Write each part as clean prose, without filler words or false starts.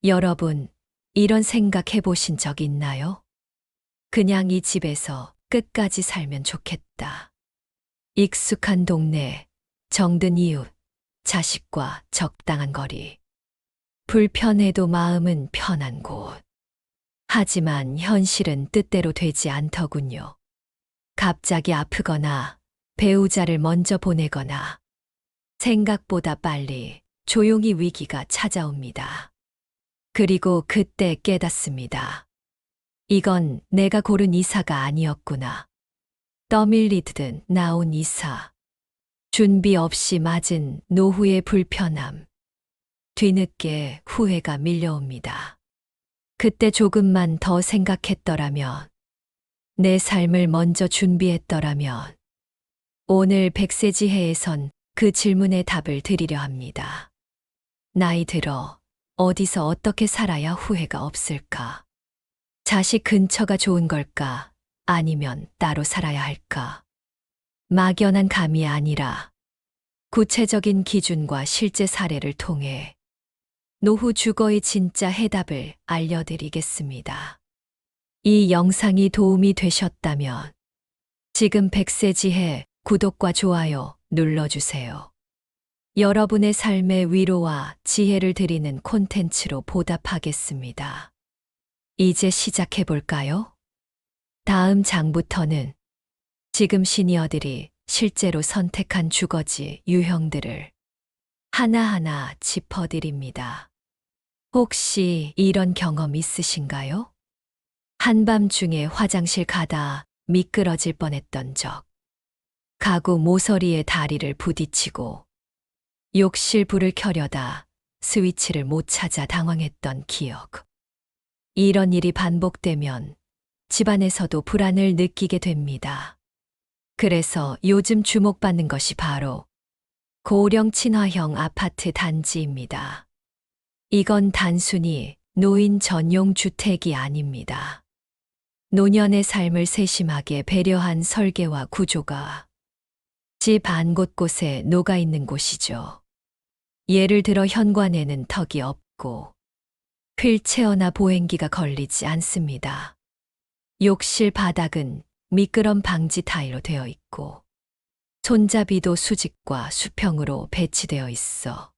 여러분, 이런 생각해 보신 적 있나요? 그냥 이 집에서 끝까지 살면 좋겠다. 익숙한 동네, 정든 이웃, 자식과 적당한 거리. 불편해도 마음은 편한 곳. 하지만 현실은 뜻대로 되지 않더군요. 갑자기 아프거나 배우자를 먼저 보내거나 생각보다 빨리 조용히 위기가 찾아옵니다. 그리고 그때 깨닫습니다. 이건 내가 고른 이사가 아니었구나. 떠밀리듯 나온 이사. 준비 없이 맞은 노후의 불편함. 뒤늦게 후회가 밀려옵니다. 그때 조금만 더 생각했더라면, 내 삶을 먼저 준비했더라면, 오늘 백세지혜에선 그 질문에 답을 드리려 합니다. 나이 들어 어디서 어떻게 살아야 후회가 없을까? 자식 근처가 좋은 걸까? 아니면 따로 살아야 할까? 막연한 감이 아니라 구체적인 기준과 실제 사례를 통해 노후 주거의 진짜 해답을 알려드리겠습니다. 이 영상이 도움이 되셨다면 지금 백세지혜 구독과 좋아요 눌러주세요. 여러분의 삶의 위로와 지혜를 드리는 콘텐츠로 보답하겠습니다. 이제 시작해볼까요? 다음 장부터는 지금 시니어들이 실제로 선택한 주거지 유형들을 하나하나 짚어드립니다. 혹시 이런 경험 있으신가요? 한밤중에 화장실 가다 미끄러질 뻔했던 적, 가구 모서리에 다리를 부딪히고 욕실 불을 켜려다 스위치를 못 찾아 당황했던 기억. 이런 일이 반복되면 집안에서도 불안을 느끼게 됩니다. 그래서 요즘 주목받는 것이 바로 고령 친화형 아파트 단지입니다. 이건 단순히 노인 전용 주택이 아닙니다. 노년의 삶을 세심하게 배려한 설계와 구조가 집 안 곳곳에 녹아 있는 곳이죠. 예를 들어 현관에는 턱이 없고 휠체어나 보행기가 걸리지 않습니다. 욕실 바닥은 미끄럼 방지 타일로 되어 있고 손잡이도 수직과 수평으로 배치되어 있어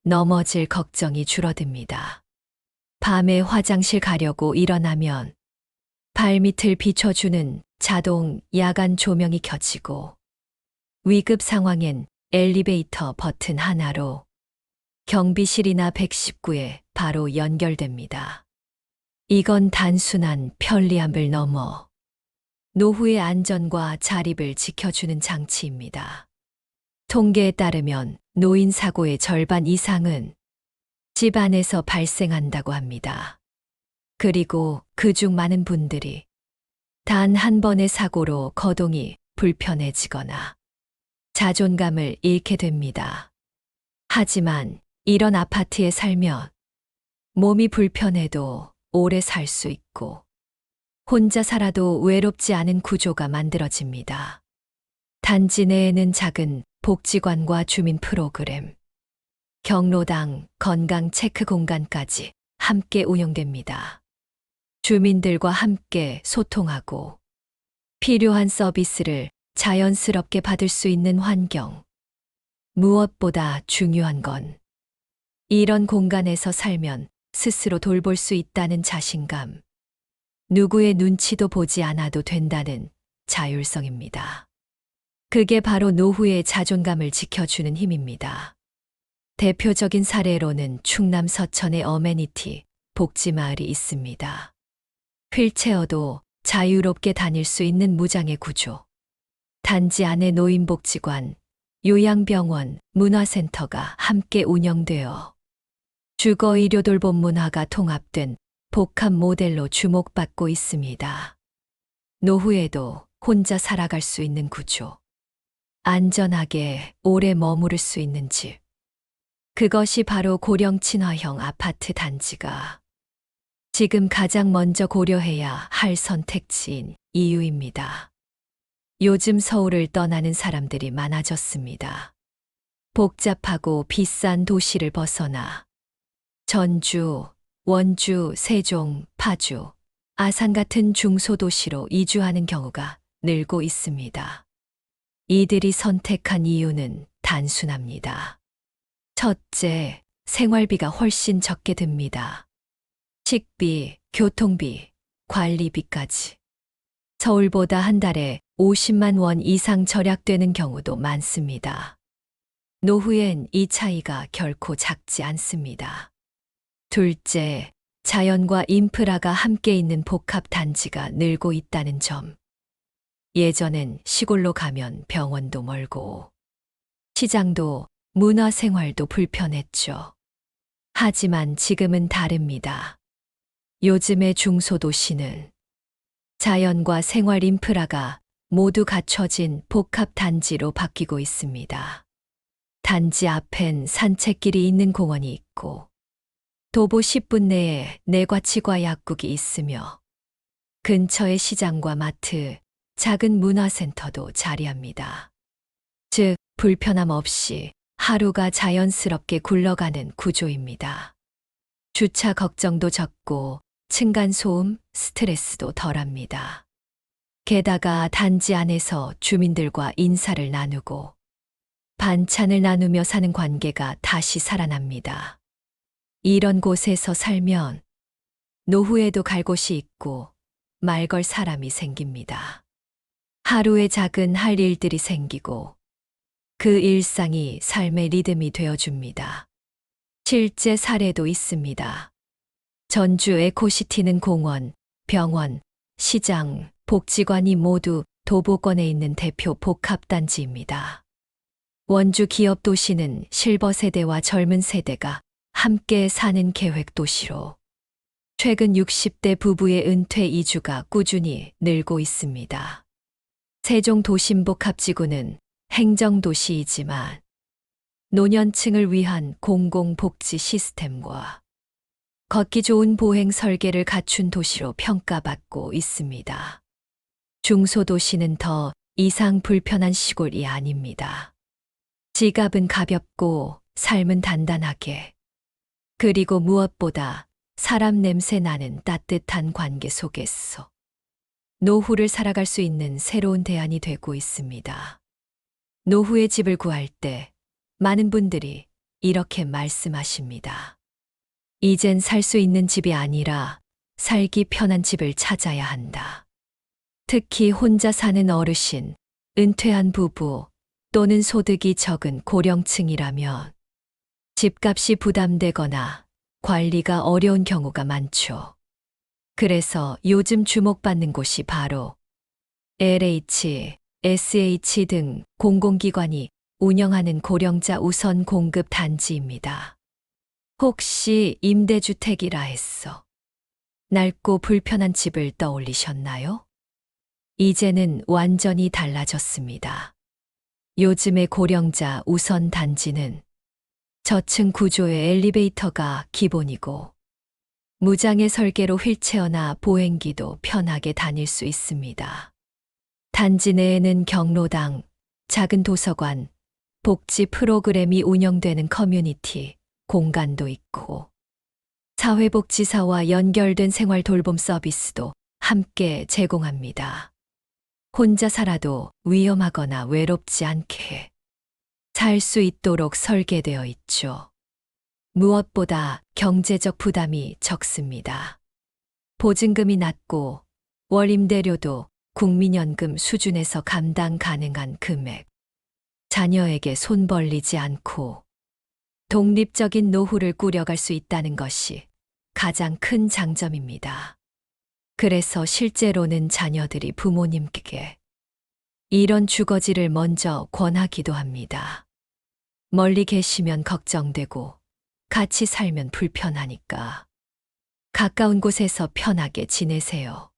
넘어질 걱정이 줄어듭니다. 밤에 화장실 가려고 일어나면 발밑을 비춰주는 자동 야간 조명이 켜지고 위급 상황엔 엘리베이터 버튼 하나로 경비실이나 119에 바로 연결됩니다. 이건 단순한 편리함을 넘어 노후의 안전과 자립을 지켜주는 장치입니다. 통계에 따르면 노인 사고의 절반 이상은 집 안에서 발생한다고 합니다. 그리고 그중 많은 분들이 단 한 번의 사고로 거동이 불편해지거나 자존감을 잃게 됩니다. 하지만 이런 아파트에 살면 몸이 불편해도 오래 살 수 있고 혼자 살아도 외롭지 않은 구조가 만들어집니다. 단지 내에는 작은 복지관과 주민 프로그램, 경로당, 건강 체크 공간까지 함께 운영됩니다. 주민들과 함께 소통하고 필요한 서비스를 자연스럽게 받을 수 있는 환경. 무엇보다 중요한 건 이런 공간에서 살면 스스로 돌볼 수 있다는 자신감. 누구의 눈치도 보지 않아도 된다는 자율성입니다. 그게 바로 노후의 자존감을 지켜주는 힘입니다. 대표적인 사례로는 충남 서천의 어메니티 복지마을이 있습니다. 휠체어도 자유롭게 다닐 수 있는 무장애 구조. 단지 안에 노인복지관, 요양병원, 문화센터가 함께 운영되어 주거의료 돌봄 문화가 통합된 복합 모델로 주목받고 있습니다. 노후에도 혼자 살아갈 수 있는 구조. 안전하게 오래 머무를 수 있는 집. 그것이 바로 고령 친화형 아파트 단지가 지금 가장 먼저 고려해야 할 선택지인 이유입니다. 요즘 서울을 떠나는 사람들이 많아졌습니다. 복잡하고 비싼 도시를 벗어나 전주, 원주, 세종, 파주, 아산 같은 중소도시로 이주하는 경우가 늘고 있습니다. 이들이 선택한 이유는 단순합니다. 첫째, 생활비가 훨씬 적게 듭니다. 식비, 교통비, 관리비까지. 서울보다 한 달에 50만 원 이상 절약되는 경우도 많습니다. 노후엔 이 차이가 결코 작지 않습니다. 둘째, 자연과 인프라가 함께 있는 복합 단지가 늘고 있다는 점. 예전엔 시골로 가면 병원도 멀고 시장도 문화생활도 불편했죠. 하지만 지금은 다릅니다. 요즘의 중소도시는 자연과 생활 인프라가 모두 갖춰진 복합 단지로 바뀌고 있습니다. 단지 앞엔 산책길이 있는 공원이 있고 도보 10분 내에 내과치과 약국이 있으며 근처에 시장과 마트, 작은 문화센터도 자리합니다. 즉, 불편함 없이 하루가 자연스럽게 굴러가는 구조입니다. 주차 걱정도 적고 층간소음, 스트레스도 덜합니다. 게다가 단지 안에서 주민들과 인사를 나누고 반찬을 나누며 사는 관계가 다시 살아납니다. 이런 곳에서 살면 노후에도 갈 곳이 있고 말 걸 사람이 생깁니다. 하루에 작은 할 일들이 생기고 그 일상이 삶의 리듬이 되어줍니다. 실제 사례도 있습니다. 전주 에코시티는 공원, 병원, 시장, 복지관이 모두 도보권에 있는 대표 복합단지입니다. 원주 기업도시는 실버 세대와 젊은 세대가 함께 사는 계획도시로 최근 60대 부부의 은퇴 이주가 꾸준히 늘고 있습니다. 세종 도심복합지구는 행정도시이지만 노년층을 위한 공공복지 시스템과 걷기 좋은 보행 설계를 갖춘 도시로 평가받고 있습니다. 중소도시는 더 이상 불편한 시골이 아닙니다. 지갑은 가볍고 삶은 단단하게, 그리고 무엇보다 사람 냄새 나는 따뜻한 관계 속에서 노후를 살아갈 수 있는 새로운 대안이 되고 있습니다. 노후의 집을 구할 때 많은 분들이 이렇게 말씀하십니다. 이젠 살 수 있는 집이 아니라 살기 편한 집을 찾아야 한다. 특히 혼자 사는 어르신, 은퇴한 부부 또는 소득이 적은 고령층이라면 집값이 부담되거나 관리가 어려운 경우가 많죠. 그래서 요즘 주목받는 곳이 바로 LH, SH 등 공공기관이 운영하는 고령자 우선 공급 단지입니다. 혹시 임대주택이라 했어 낡고 불편한 집을 떠올리셨나요? 이제는 완전히 달라졌습니다. 요즘의 고령자 우선 단지는 저층 구조의 엘리베이터가 기본이고 무장의 설계로 휠체어나 보행기도 편하게 다닐 수 있습니다. 단지 내에는 경로당, 작은 도서관, 복지 프로그램이 운영되는 커뮤니티 공간도 있고 사회복지사와 연결된 생활 돌봄 서비스도 함께 제공합니다. 혼자 살아도 위험하거나 외롭지 않게 살 수 있도록 설계되어 있죠. 무엇보다 경제적 부담이 적습니다. 보증금이 낮고 월 임대료도 국민연금 수준에서 감당 가능한 금액. 자녀에게 손 벌리지 않고 독립적인 노후를 꾸려갈 수 있다는 것이 가장 큰 장점입니다. 그래서 실제로는 자녀들이 부모님께 이런 주거지를 먼저 권하기도 합니다. 멀리 계시면 걱정되고 같이 살면 불편하니까 가까운 곳에서 편하게 지내세요.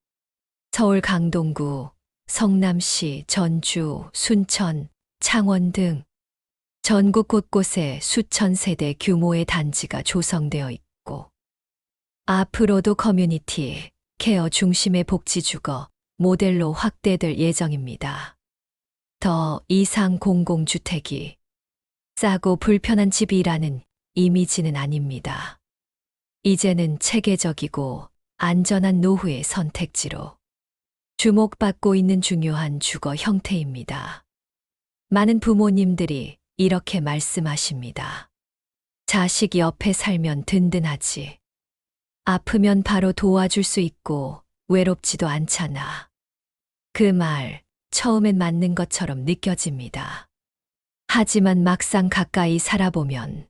서울 강동구, 성남시, 전주, 순천, 창원 등 전국 곳곳에 수천 세대 규모의 단지가 조성되어 있고 앞으로도 커뮤니티, 케어 중심의 복지주거 모델로 확대될 예정입니다. 더 이상 공공주택이 싸고 불편한 집이라는 이미지는 아닙니다. 이제는 체계적이고 안전한 노후의 선택지로 주목받고 있는 중요한 주거 형태입니다. 많은 부모님들이 이렇게 말씀하십니다. 자식 옆에 살면 든든하지. 아프면 바로 도와줄 수 있고 외롭지도 않잖아. 그 말, 처음엔 맞는 것처럼 느껴집니다. 하지만 막상 가까이 살아보면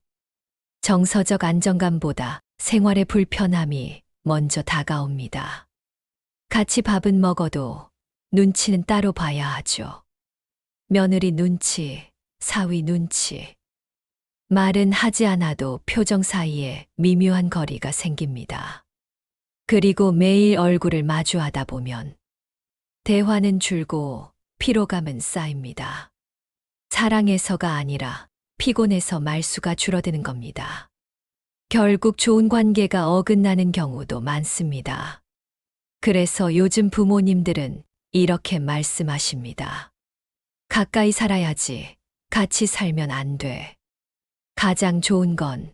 정서적 안정감보다 생활의 불편함이 먼저 다가옵니다. 같이 밥은 먹어도 눈치는 따로 봐야 하죠. 며느리 눈치, 사위 눈치. 말은 하지 않아도 표정 사이에 미묘한 거리가 생깁니다. 그리고 매일 얼굴을 마주하다 보면 대화는 줄고 피로감은 쌓입니다. 사랑해서가 아니라 피곤해서 말수가 줄어드는 겁니다. 결국 좋은 관계가 어긋나는 경우도 많습니다. 그래서 요즘 부모님들은 이렇게 말씀하십니다. 가까이 살아야지. 같이 살면 안 돼. 가장 좋은 건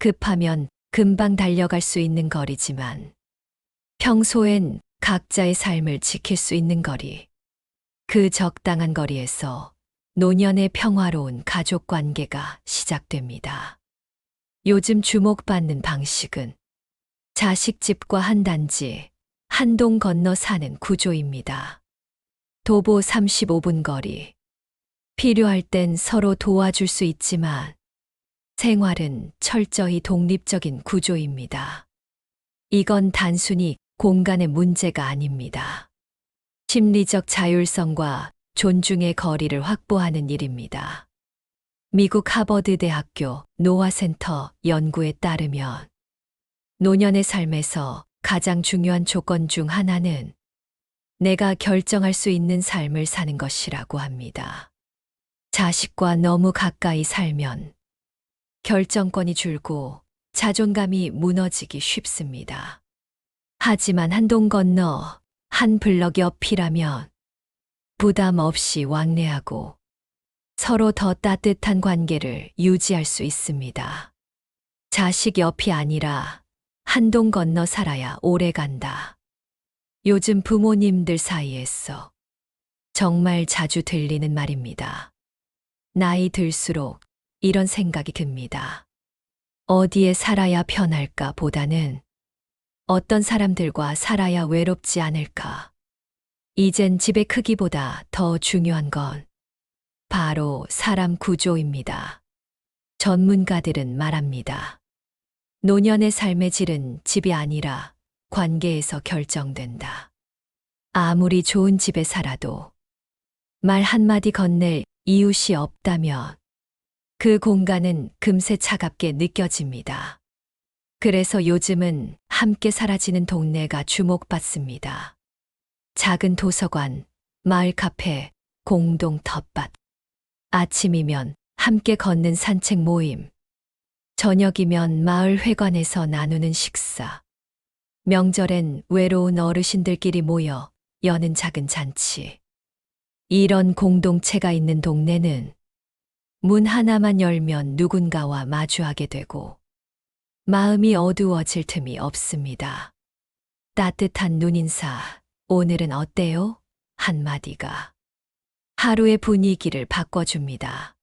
급하면 금방 달려갈 수 있는 거리지만 평소엔 각자의 삶을 지킬 수 있는 거리. 그 적당한 거리에서 노년의 평화로운 가족 관계가 시작됩니다. 요즘 주목받는 방식은 자식집과 한 단지, 한 동 건너 사는 구조입니다. 도보 35분 거리. 필요할 땐 서로 도와줄 수 있지만 생활은 철저히 독립적인 구조입니다. 이건 단순히 공간의 문제가 아닙니다. 심리적 자율성과 존중의 거리를 확보하는 일입니다. 미국 하버드 대학교 노화센터 연구에 따르면 노년의 삶에서 가장 중요한 조건 중 하나는 내가 결정할 수 있는 삶을 사는 것이라고 합니다. 자식과 너무 가까이 살면 결정권이 줄고 자존감이 무너지기 쉽습니다. 하지만 한 동 건너 한 블럭 옆이라면 부담 없이 왕래하고 서로 더 따뜻한 관계를 유지할 수 있습니다. 자식 옆이 아니라 한 동 건너 살아야 오래 간다. 요즘 부모님들 사이에서 정말 자주 들리는 말입니다. 나이 들수록 이런 생각이 듭니다. 어디에 살아야 편할까 보다는 어떤 사람들과 살아야 외롭지 않을까. 이젠 집의 크기보다 더 중요한 건 바로 사람 구조입니다. 전문가들은 말합니다. 노년의 삶의 질은 집이 아니라 관계에서 결정된다. 아무리 좋은 집에 살아도 말 한마디 건넬 이웃이 없다면 그 공간은 금세 차갑게 느껴집니다. 그래서 요즘은 함께 사라지는 동네가 주목받습니다. 작은 도서관, 마을 카페, 공동 텃밭. 아침이면 함께 걷는 산책 모임. 저녁이면 마을 회관에서 나누는 식사. 명절엔 외로운 어르신들끼리 모여 여는 작은 잔치. 이런 공동체가 있는 동네는 문 하나만 열면 누군가와 마주하게 되고 마음이 어두워질 틈이 없습니다. 따뜻한 눈인사, 오늘은 어때요? 한마디가 하루의 분위기를 바꿔줍니다.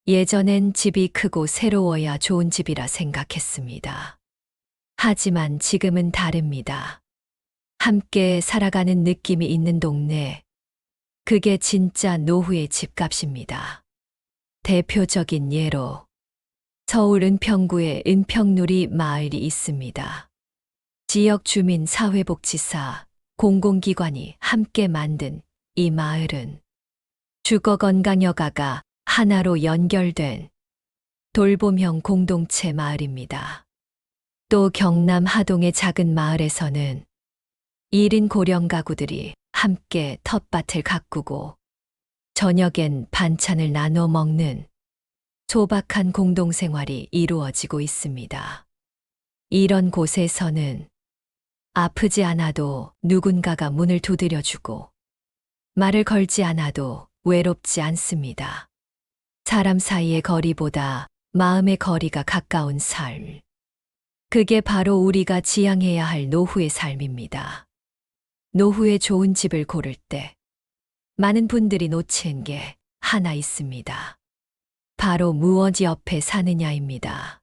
예전엔 집이 크고 새로워야 좋은 집이라 생각했습니다. 하지만 지금은 다릅니다. 함께 살아가는 느낌이 있는 동네, 그게 진짜 노후의 집값입니다. 대표적인 예로 서울 은평구에 은평누리 마을이 있습니다. 지역 주민 사회복지사, 공공기관이 함께 만든 이 마을은 주거건강여가가 하나로 연결된 돌봄형 공동체 마을입니다. 또 경남 하동의 작은 마을에서는 1인 고령 가구들이 함께 텃밭을 가꾸고 저녁엔 반찬을 나눠 먹는 소박한 공동생활이 이루어지고 있습니다. 이런 곳에서는 아프지 않아도 누군가가 문을 두드려주고 말을 걸지 않아도 외롭지 않습니다. 사람 사이의 거리보다 마음의 거리가 가까운 삶. 그게 바로 우리가 지향해야 할 노후의 삶입니다. 노후에 좋은 집을 고를 때 많은 분들이 놓치는 게 하나 있습니다. 바로 무엇 옆에 사느냐입니다.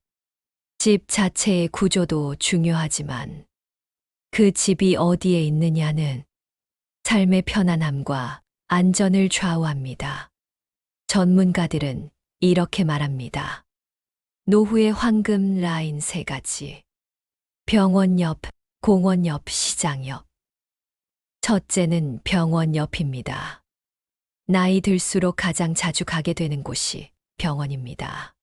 집 자체의 구조도 중요하지만 그 집이 어디에 있느냐는 삶의 편안함과 안전을 좌우합니다. 전문가들은 이렇게 말합니다. 노후의 황금 라인 3가지. 병원 옆, 공원 옆, 시장 옆. 첫째는 병원 옆입니다. 나이 들수록 가장 자주 가게 되는 곳이 병원입니다.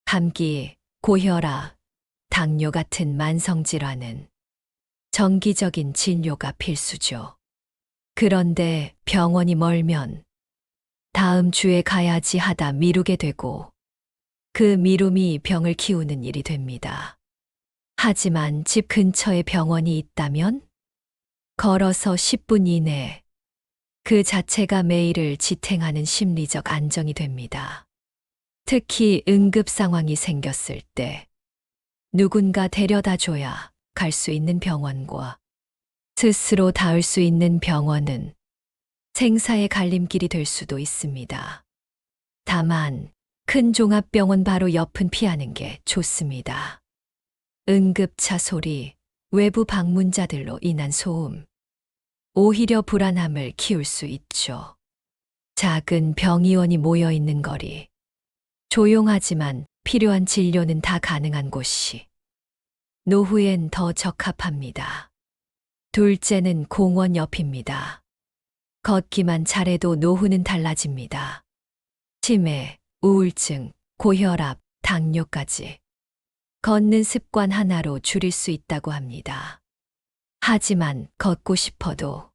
감기, 고혈압, 당뇨 같은 만성질환은 정기적인 진료가 필수죠. 그런데 병원이 멀면 다음 주에 가야지 하다 미루게 되고 그 미룸이 병을 키우는 일이 됩니다. 하지만 집 근처에 병원이 있다면 걸어서 10분 이내 그 자체가 매일을 지탱하는 심리적 안정이 됩니다. 특히 응급 상황이 생겼을 때 누군가 데려다 줘야 갈 수 있는 병원과 스스로 닿을 수 있는 병원은 생사의 갈림길이 될 수도 있습니다. 다만 큰 종합병원 바로 옆은 피하는 게 좋습니다. 응급차 소리, 외부 방문자들로 인한 소음, 오히려 불안함을 키울 수 있죠. 작은 병의원이 모여 있는 거리, 조용하지만 필요한 진료는 다 가능한 곳이 노후엔 더 적합합니다. 둘째는 공원 옆입니다. 걷기만 잘해도 노후는 달라집니다. 치매, 우울증, 고혈압, 당뇨까지 걷는 습관 하나로 줄일 수 있다고 합니다. 하지만 걷고 싶어도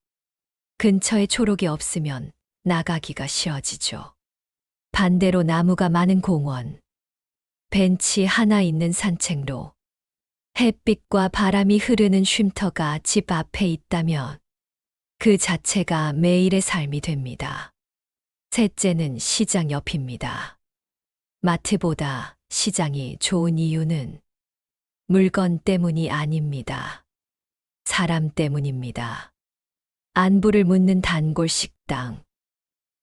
근처에 초록이 없으면 나가기가 쉬워지죠. 반대로 나무가 많은 공원, 벤치 하나 있는 산책로, 햇빛과 바람이 흐르는 쉼터가 집 앞에 있다면 그 자체가 매일의 삶이 됩니다. 셋째는 시장 옆입니다. 마트보다 시장이 좋은 이유는 물건 때문이 아닙니다. 사람 때문입니다. 안부를 묻는 단골 식당,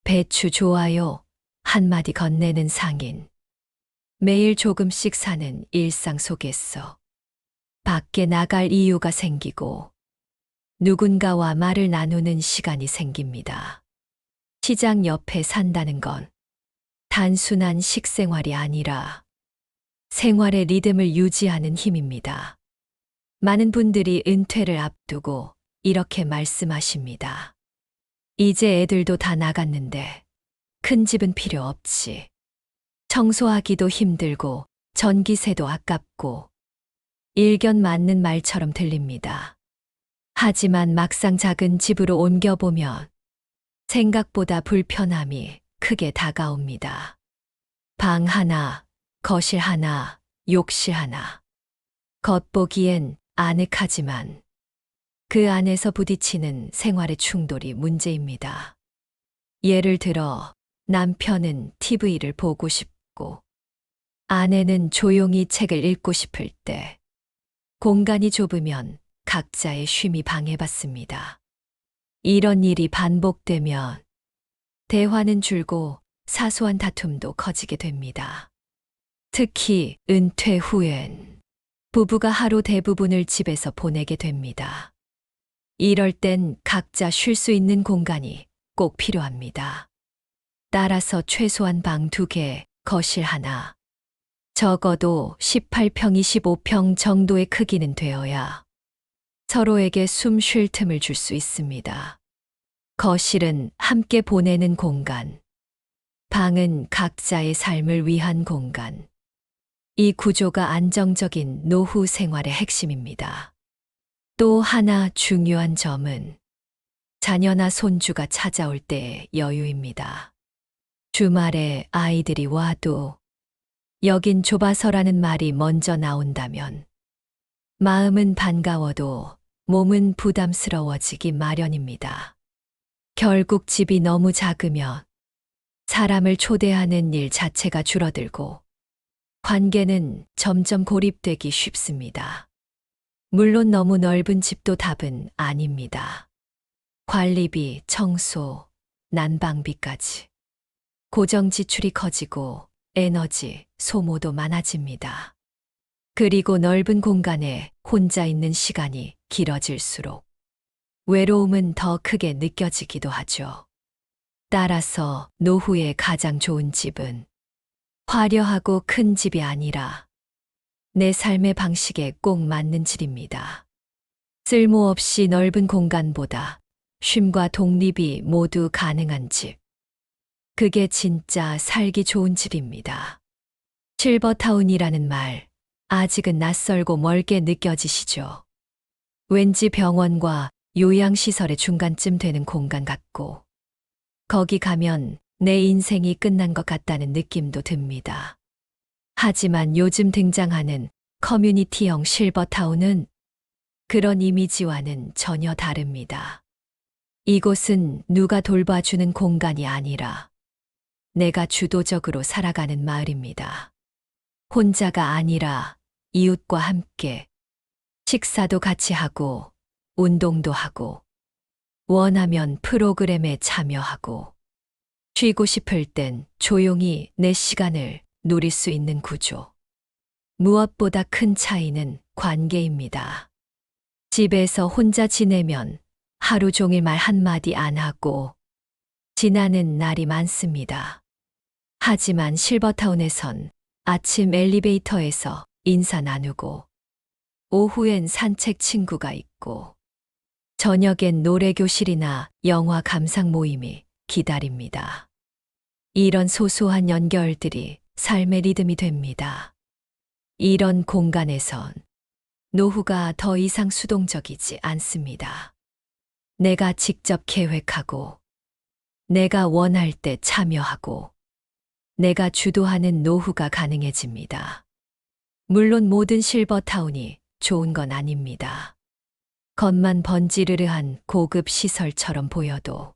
배추 좋아요 한마디 건네는 상인, 매일 조금씩 사는 일상 속에서 밖에 나갈 이유가 생기고 누군가와 말을 나누는 시간이 생깁니다. 시장 옆에 산다는 건 단순한 식생활이 아니라 생활의 리듬을 유지하는 힘입니다. 많은 분들이 은퇴를 앞두고 이렇게 말씀하십니다. 이제 애들도 다 나갔는데 큰 집은 필요 없지. 청소하기도 힘들고 전기세도 아깝고 일견 맞는 말처럼 들립니다. 하지만 막상 작은 집으로 옮겨보면 생각보다 불편함이 크게 다가옵니다. 방 하나, 거실 하나, 욕실 하나. 겉보기엔 아늑하지만 그 안에서 부딪히는 생활의 충돌이 문제입니다. 예를 들어 남편은 TV를 보고 싶고 아내는 조용히 책을 읽고 싶을 때 공간이 좁으면 각자의 쉼이 방해받습니다. 이런 일이 반복되면 대화는 줄고 사소한 다툼도 커지게 됩니다. 특히 은퇴 후엔 부부가 하루 대부분을 집에서 보내게 됩니다. 이럴 땐 각자 쉴 수 있는 공간이 꼭 필요합니다. 따라서 최소한 방 2개, 거실 하나, 적어도 18평, 25평 정도의 크기는 되어야 서로에게 숨 쉴 틈을 줄 수 있습니다. 거실은 함께 보내는 공간, 방은 각자의 삶을 위한 공간. 이 구조가 안정적인 노후 생활의 핵심입니다. 또 하나 중요한 점은 자녀나 손주가 찾아올 때의 여유입니다. 주말에 아이들이 와도 여긴 좁아서라는 말이 먼저 나온다면 마음은 반가워도 몸은 부담스러워지기 마련입니다. 결국 집이 너무 작으면 사람을 초대하는 일 자체가 줄어들고 관계는 점점 고립되기 쉽습니다. 물론 너무 넓은 집도 답은 아닙니다. 관리비, 청소, 난방비까지. 고정 지출이 커지고 에너지 소모도 많아집니다. 그리고 넓은 공간에 혼자 있는 시간이 길어질수록 외로움은 더 크게 느껴지기도 하죠. 따라서 노후에 가장 좋은 집은 화려하고 큰 집이 아니라 내 삶의 방식에 꼭 맞는 집입니다. 쓸모없이 넓은 공간보다 쉼과 독립이 모두 가능한 집. 그게 진짜 살기 좋은 집입니다. 실버타운이라는 말, 아직은 낯설고 멀게 느껴지시죠? 왠지 병원과 요양시설의 중간쯤 되는 공간 같고, 거기 가면 내 인생이 끝난 것 같다는 느낌도 듭니다. 하지만 요즘 등장하는 커뮤니티형 실버타운은 그런 이미지와는 전혀 다릅니다. 이곳은 누가 돌봐주는 공간이 아니라 내가 주도적으로 살아가는 마을입니다. 혼자가 아니라 이웃과 함께 식사도 같이 하고 운동도 하고 원하면 프로그램에 참여하고 쉬고 싶을 땐 조용히 내 시간을 누릴 수 있는 구조. 무엇보다 큰 차이는 관계입니다. 집에서 혼자 지내면 하루 종일 말 한마디 안 하고 지나는 날이 많습니다. 하지만 실버타운에선 아침 엘리베이터에서 인사 나누고 오후엔 산책 친구가 있고 저녁엔 노래교실이나 영화 감상 모임이 기다립니다. 이런 소소한 연결들이 삶의 리듬이 됩니다. 이런 공간에선 노후가 더 이상 수동적이지 않습니다. 내가 직접 계획하고, 내가 원할 때 참여하고, 내가 주도하는 노후가 가능해집니다. 물론 모든 실버타운이 좋은 건 아닙니다. 겉만 번지르르한 고급 시설처럼 보여도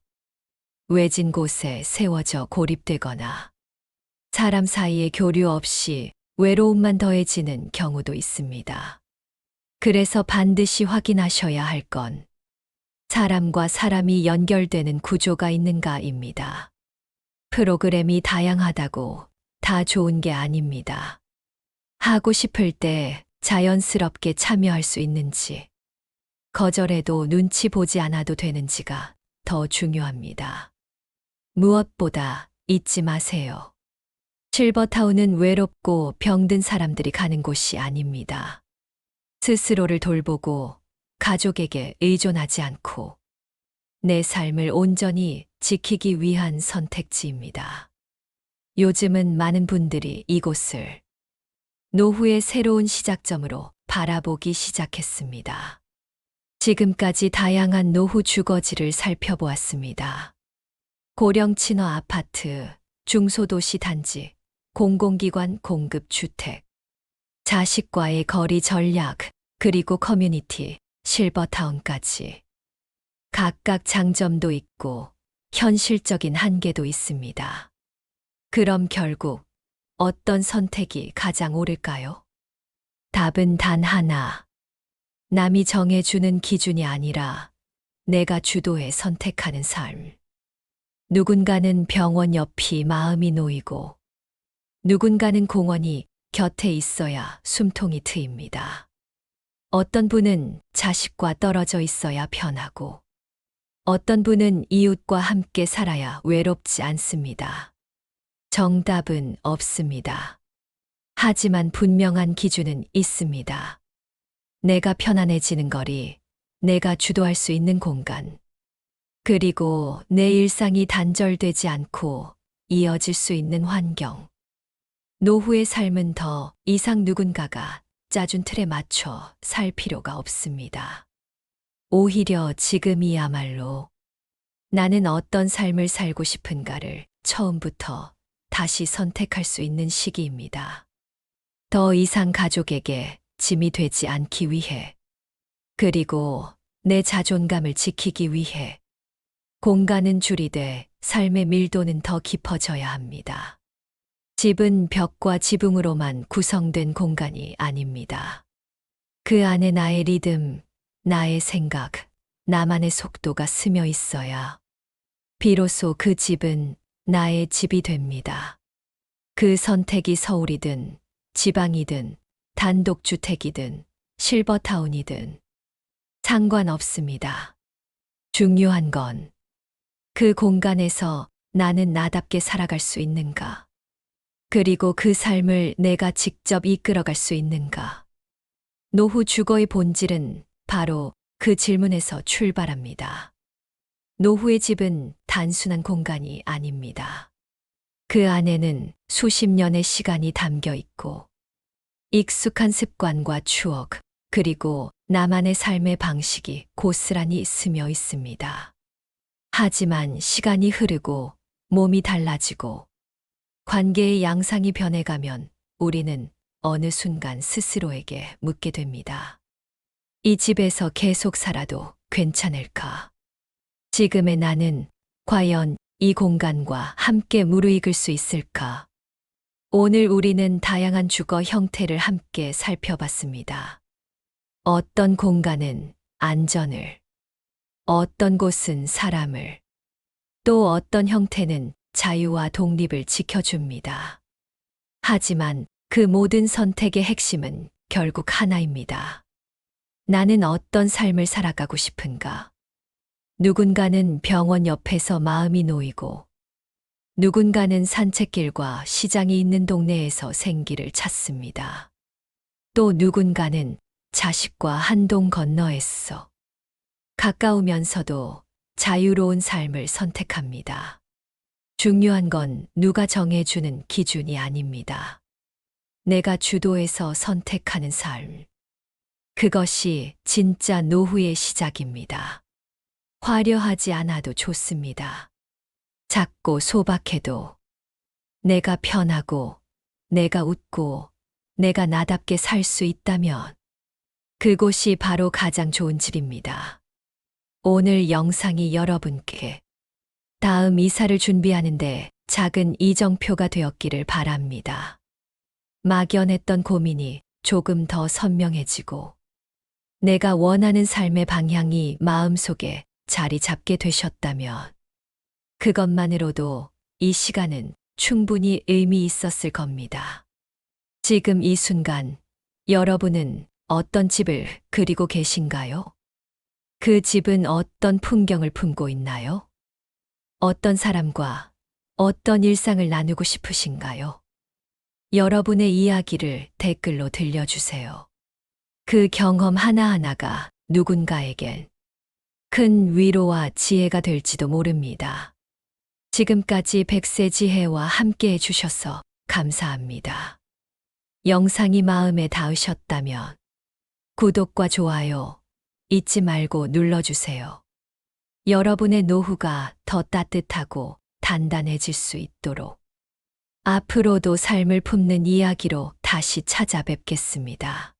외진 곳에 세워져 고립되거나 사람 사이에 교류 없이 외로움만 더해지는 경우도 있습니다. 그래서 반드시 확인하셔야 할 건 사람과 사람이 연결되는 구조가 있는가입니다. 프로그램이 다양하다고 다 좋은 게 아닙니다. 하고 싶을 때 자연스럽게 참여할 수 있는지, 거절해도 눈치 보지 않아도 되는지가 더 중요합니다. 무엇보다 잊지 마세요. 실버타운은 외롭고 병든 사람들이 가는 곳이 아닙니다. 스스로를 돌보고 가족에게 의존하지 않고 내 삶을 온전히 지키기 위한 선택지입니다. 요즘은 많은 분들이 이곳을 노후의 새로운 시작점으로 바라보기 시작했습니다. 지금까지 다양한 노후 주거지를 살펴보았습니다. 고령 친화 아파트, 중소도시 단지, 공공기관 공급 주택, 자식과의 거리 전략, 그리고 커뮤니티, 실버타운까지. 각각 장점도 있고 현실적인 한계도 있습니다. 그럼 결국 어떤 선택이 가장 옳을까요? 답은 단 하나. 남이 정해주는 기준이 아니라 내가 주도해 선택하는 삶. 누군가는 병원 옆이 마음이 놓이고 누군가는 공원이 곁에 있어야 숨통이 트입니다. 어떤 분은 자식과 떨어져 있어야 편하고 어떤 분은 이웃과 함께 살아야 외롭지 않습니다. 정답은 없습니다. 하지만 분명한 기준은 있습니다. 내가 편안해지는 거리, 내가 주도할 수 있는 공간, 그리고 내 일상이 단절되지 않고 이어질 수 있는 환경. 노후의 삶은 더 이상 누군가가 짜준 틀에 맞춰 살 필요가 없습니다. 오히려 지금이야말로 나는 어떤 삶을 살고 싶은가를 처음부터 다시 선택할 수 있는 시기입니다. 더 이상 가족에게 짐이 되지 않기 위해, 그리고 내 자존감을 지키기 위해 공간은 줄이되 삶의 밀도는 더 깊어져야 합니다. 집은 벽과 지붕으로만 구성된 공간이 아닙니다. 그 안에 나의 리듬, 나의 생각, 나만의 속도가 스며 있어야 비로소 그 집은 나의 집이 됩니다. 그 선택이 서울이든 지방이든 단독주택이든 실버타운이든 상관없습니다. 중요한 건 그 공간에서 나는 나답게 살아갈 수 있는가? 그리고 그 삶을 내가 직접 이끌어갈 수 있는가? 노후 주거의 본질은 바로 그 질문에서 출발합니다. 노후의 집은 단순한 공간이 아닙니다. 그 안에는 수십 년의 시간이 담겨 있고 익숙한 습관과 추억, 그리고 나만의 삶의 방식이 고스란히 스며 있습니다. 하지만 시간이 흐르고 몸이 달라지고 관계의 양상이 변해가면 우리는 어느 순간 스스로에게 묻게 됩니다. 이 집에서 계속 살아도 괜찮을까? 지금의 나는 과연 이 공간과 함께 무르익을 수 있을까? 오늘 우리는 다양한 주거 형태를 함께 살펴봤습니다. 어떤 공간은 안전을, 어떤 곳은 사람을, 또 어떤 형태는 자유와 독립을 지켜줍니다. 하지만 그 모든 선택의 핵심은 결국 하나입니다. 나는 어떤 삶을 살아가고 싶은가? 누군가는 병원 옆에서 마음이 놓이고, 누군가는 산책길과 시장이 있는 동네에서 생기를 찾습니다. 또 누군가는 자식과 한동 건너에서 가까우면서도 자유로운 삶을 선택합니다. 중요한 건 누가 정해주는 기준이 아닙니다. 내가 주도해서 선택하는 삶. 그것이 진짜 노후의 시작입니다. 화려하지 않아도 좋습니다. 작고 소박해도 내가 편하고, 내가 웃고, 내가 나답게 살 수 있다면 그곳이 바로 가장 좋은 집입니다. 오늘 영상이 여러분께 다음 이사를 준비하는데 작은 이정표가 되었기를 바랍니다. 막연했던 고민이 조금 더 선명해지고 내가 원하는 삶의 방향이 마음속에 자리 잡게 되셨다면 그것만으로도 이 시간은 충분히 의미 있었을 겁니다. 지금 이 순간 여러분은 어떤 집을 그리고 계신가요? 그 집은 어떤 풍경을 품고 있나요? 어떤 사람과 어떤 일상을 나누고 싶으신가요? 여러분의 이야기를 댓글로 들려주세요. 그 경험 하나하나가 누군가에겐 큰 위로와 지혜가 될지도 모릅니다. 지금까지 백세 지혜와 함께 해주셔서 감사합니다. 영상이 마음에 닿으셨다면 구독과 좋아요 잊지 말고 눌러주세요. 여러분의 노후가 더 따뜻하고 단단해질 수 있도록 앞으로도 삶을 품는 이야기로 다시 찾아뵙겠습니다.